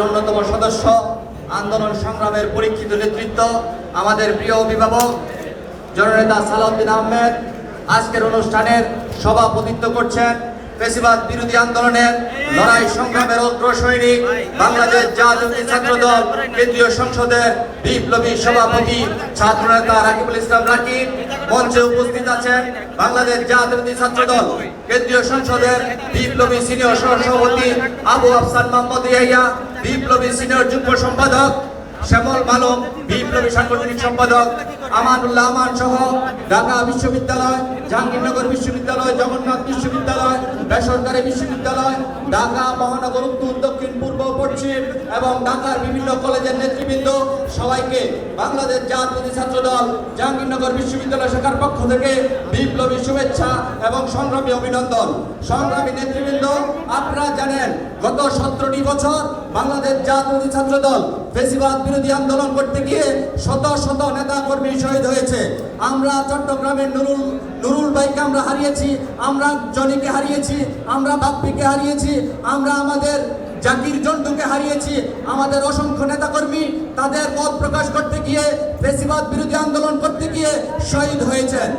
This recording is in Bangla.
অন্যতম সদস্য, আন্দোলন সংগ্রামের পরীক্ষিত নেতৃত্ব, আমাদের প্রিয় অভিভাবক জননেতা সালাউদ্দিন আহমেদ আজকের অনুষ্ঠানের সভাপতিত্ব করছেন। ফ্যাসিবাদ বিরোধী আন্দোলনের লড়াই সংগ্রামের অগ্রসৈনিক, বাংলাদেশ জাতীয় ছাত্র দল কেন্দ্রীয় সংসদের বিপ্লবী সভাপতি ছাত্রনেতা রাকিবুল ইসলাম রাকিব। মঞ্চে উপস্থিত আছেন বাংলাদেশ জাতীয় ছাত্র দল কেন্দ্রীয় সংসদের বিপ্লবী সিনিয়র সভাপতি আবু আফসান মোহাম্মদ ইয়াহিয়া, বিপ্লবী সিনিয়র যুগ্ম সম্পাদক শ্যামল মালম, বিপ্লবী সাংগঠনিক সম্পাদক আমানুল্লাহ আমান সহ ঢাকা বিশ্ববিদ্যালয়, জাহাঙ্গীরনগর বিশ্ববিদ্যালয়, জগন্নাথ বিশ্ববিদ্যালয়, বেসরকারি বিশ্ববিদ্যালয়, ঢাকা মহানগর উত্তর, দক্ষিণ, পূর্ব, পশ্চিম এবং ঢাকার বিভিন্ন কলেজের নেতৃবৃন্দ সবাইকে বাংলাদেশ জাতীয় ছাত্র দল জাহাঙ্গীরনগর বিশ্ববিদ্যালয় শাখার পক্ষ থেকে বিপ্লবী শুভেচ্ছা এবং সংগ্রামী অভিনন্দন। সংগ্রামী নেতৃবৃন্দ, আপনারা জানেন গত 17টি বছর বাংলাদেশ জাতীয় ছাত্র দল ফ্যাসিবাদ বিরোধী আন্দোলন করতে গিয়ে শত শত নেতা কর্মী শহীদ হয়েছে। আমরা চট্টগ্রামের নুরুল ভাইকে আমরা হারিয়েছি, আমরা জনিকে হারিয়েছি, আমরা বাপ্পিকে হারিয়েছি, আমরা আমাদের জাকির জন্টুকে হারিয়েছি। আমাদের অসংখ্য নেতাকর্মী তাদের মত প্রকাশ করতে গিয়ে ফ্যাসিবাদ বিরোধী আন্দোলন করতে গিয়ে শহীদ হয়েছেন।